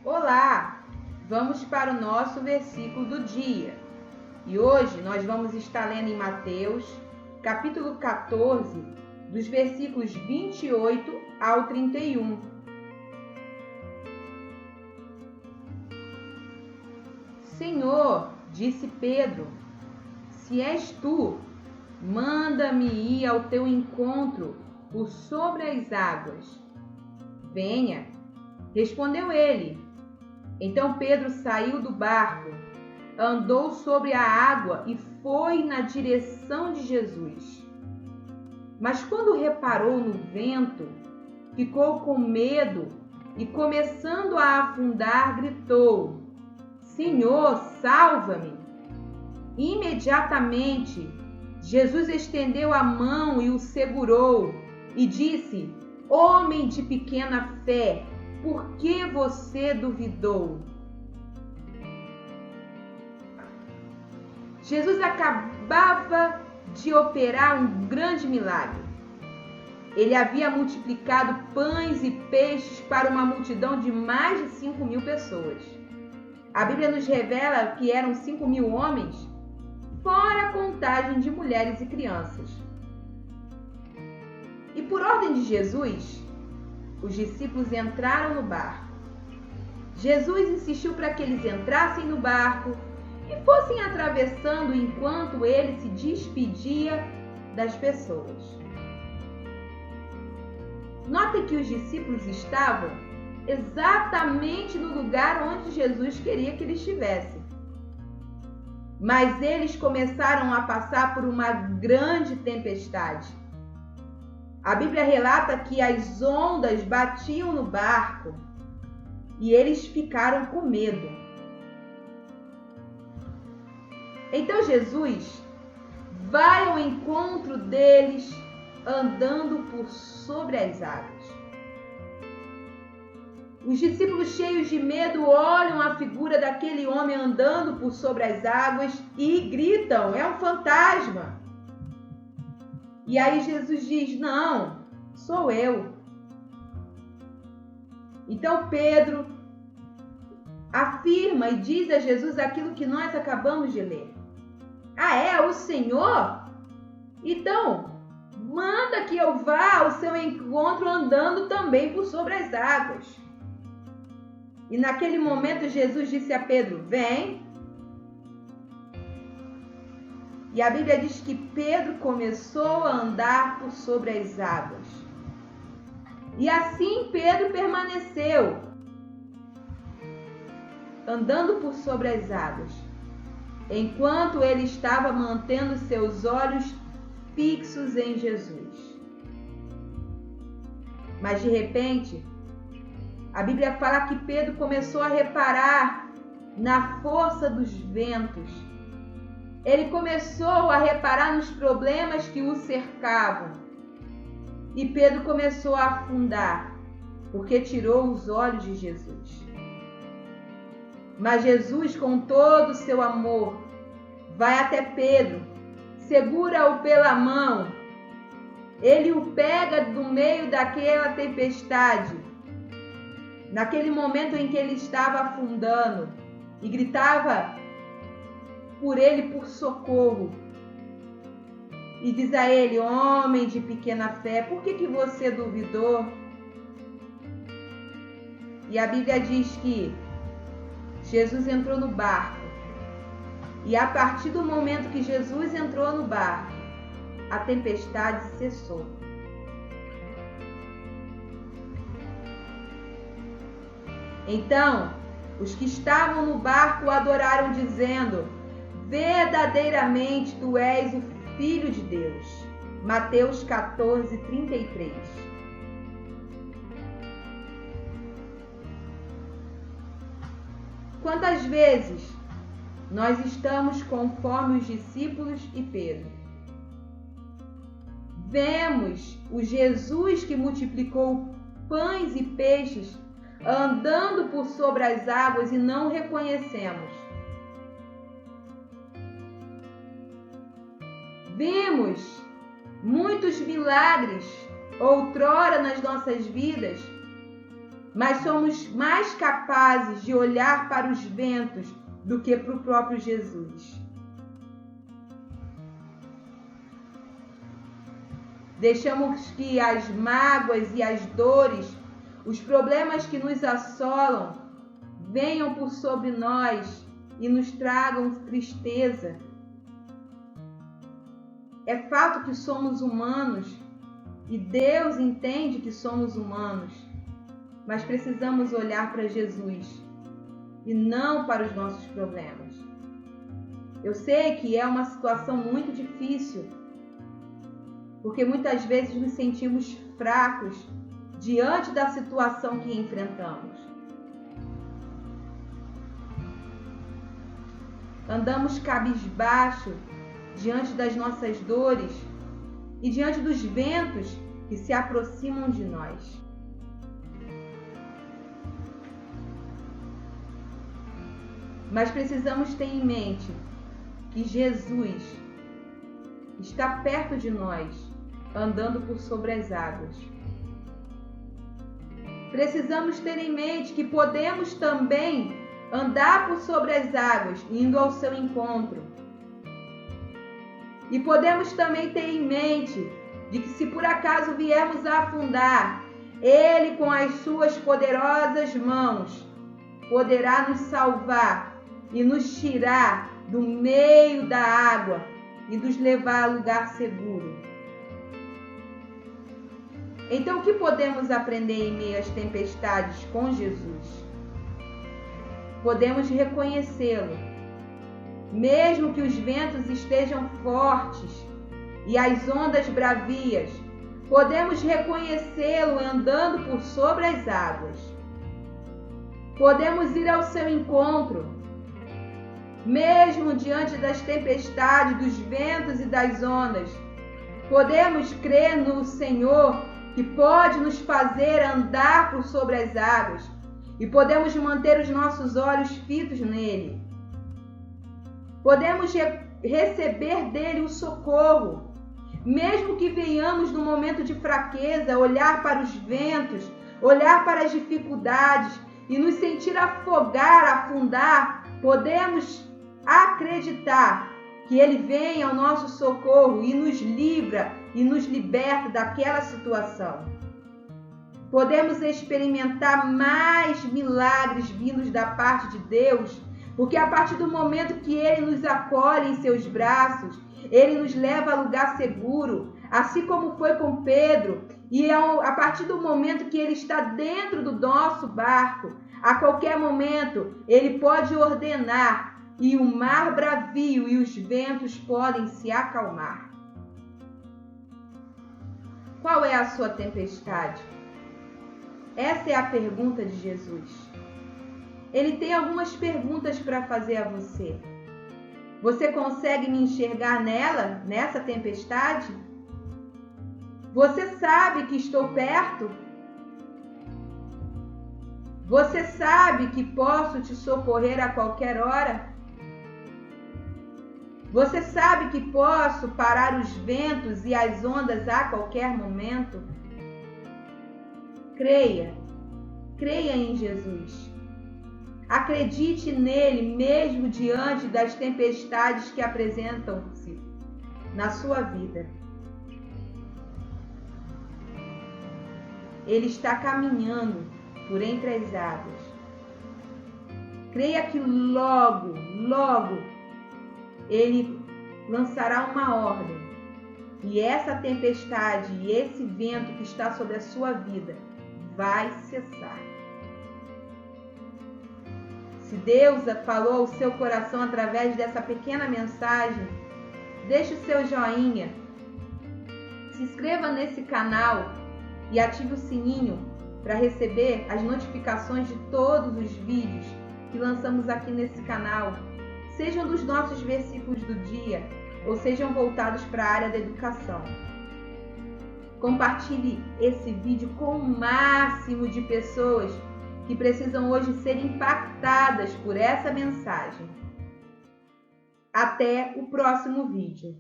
Olá! Vamos para o nosso versículo do dia. E hoje nós vamos estar lendo em Mateus, capítulo 14, dos versículos 28 ao 31. Senhor, disse Pedro, se és tu, manda-me ir ao teu encontro por sobre as águas. Venha, respondeu ele. Então Pedro saiu do barco, andou sobre a água e foi na direção de Jesus. Mas quando reparou no vento, ficou com medo e, começando a afundar, gritou: Senhor, salva-me! Imediatamente, Jesus estendeu a mão e o segurou e disse: Homem de pequena fé, por que você duvidou? Jesus acabava de operar um grande milagre. Ele havia multiplicado pães e peixes para uma multidão de mais de 5.000 pessoas. A Bíblia nos revela que eram 5.000 homens, fora a contagem de mulheres e crianças. E por ordem de Jesus, os discípulos entraram no barco. Jesus insistiu para que eles entrassem no barco e fossem atravessando enquanto ele se despedia das pessoas. Notem que os discípulos estavam exatamente no lugar onde Jesus queria que eles estivessem. Mas eles começaram a passar por uma grande tempestade. A Bíblia relata que as ondas batiam no barco e eles ficaram com medo. Então Jesus vai ao encontro deles andando por sobre as águas. Os discípulos, cheios de medo, olham a figura daquele homem andando por sobre as águas e gritam: é um fantasma! E aí Jesus diz: não, sou eu. Então Pedro afirma e diz a Jesus aquilo que nós acabamos de ler. Ah, é o Senhor? Então, manda que eu vá ao seu encontro andando também por sobre as águas. E naquele momento Jesus disse a Pedro: vem. E a Bíblia diz que Pedro começou a andar por sobre as águas. E assim Pedro permaneceu, andando por sobre as águas, enquanto ele estava mantendo seus olhos fixos em Jesus. Mas de repente, a Bíblia fala que Pedro começou a reparar na força dos ventos. Ele começou a reparar nos problemas que o cercavam. E Pedro começou a afundar, porque tirou os olhos de Jesus. Mas Jesus, com todo o seu amor, vai até Pedro, segura-o pela mão. Ele o pega do meio daquela tempestade, naquele momento em que ele estava afundando, e gritava por ele por socorro. E diz a ele: homem de pequena fé, por que você duvidou? E a Bíblia diz que Jesus entrou no barco. E a partir do momento que Jesus entrou no barco, a tempestade cessou. Então, os que estavam no barco o adoraram, dizendo: verdadeiramente tu és o Filho de Deus. Mateus 14, 33. Quantas vezes nós estamos conforme os discípulos e Pedro? Vemos o Jesus que multiplicou pães e peixes andando por sobre as águas e não reconhecemos. Vimos muitos milagres outrora nas nossas vidas mas somos mais capazes de olhar para os ventos do que para o próprio Jesus. Deixamos que as mágoas e as dores, os problemas que nos assolam, venham por sobre nós e nos tragam tristeza. É fato que somos humanos e Deus entende que somos humanos, mas precisamos olhar para Jesus e não para os nossos problemas. Eu sei que é uma situação muito difícil, porque muitas vezes nos sentimos fracos diante da situação que enfrentamos. Andamos cabisbaixo diante das nossas dores e diante dos ventos que se aproximam de nós. Mas precisamos ter em mente que Jesus está perto de nós, andando por sobre as águas. Precisamos ter em mente que podemos também andar por sobre as águas, indo ao seu encontro. E podemos também ter em mente de que se por acaso viermos a afundar, Ele com as suas poderosas mãos poderá nos salvar e nos tirar do meio da água e nos levar a lugar seguro. Então, o que podemos aprender em meio às tempestades com Jesus? Podemos reconhecê-lo, mesmo que os ventos estejam fortes e as ondas bravias, podemos reconhecê-lo andando por sobre as águas. Podemos ir ao seu encontro, mesmo diante das tempestades, dos ventos e das ondas. Podemos crer no Senhor, que pode nos fazer andar por sobre as águas, e podemos manter os nossos olhos fitos nele. Podemos receber dele o socorro, mesmo que venhamos no momento de fraqueza, olhar para os ventos, olhar para as dificuldades e nos sentir afogar, afundar. Podemos acreditar que ele vem ao nosso socorro e nos livra e nos liberta daquela situação. Podemos experimentar mais milagres vindos da parte de Deus, porque a partir do momento que Ele nos acolhe em seus braços, Ele nos leva a lugar seguro, assim como foi com Pedro, e a partir do momento que Ele está dentro do nosso barco, a qualquer momento Ele pode ordenar e o mar bravio e os ventos podem se acalmar. Qual é a sua tempestade? Essa é a pergunta de Jesus. Ele tem algumas perguntas para fazer a você. Você consegue me enxergar nessa tempestade? Você sabe que estou perto? Você sabe que posso te socorrer a qualquer hora? Você sabe que posso parar os ventos e as ondas a qualquer momento? Creia em Jesus. Acredite nele mesmo diante das tempestades que apresentam-se na sua vida. Ele está caminhando por entre as águas. Creia que logo ele lançará uma ordem e essa tempestade e esse vento que está sobre a sua vida vai cessar. Se Deus falou ao seu coração através dessa pequena mensagem, deixe o seu joinha, se inscreva nesse canal e ative o sininho para receber as notificações de todos os vídeos que lançamos aqui nesse canal, sejam dos nossos versículos do dia ou sejam voltados para a área da educação. Compartilhe esse vídeo com o máximo de pessoas que precisam hoje ser impactadas por essa mensagem. Até o próximo vídeo.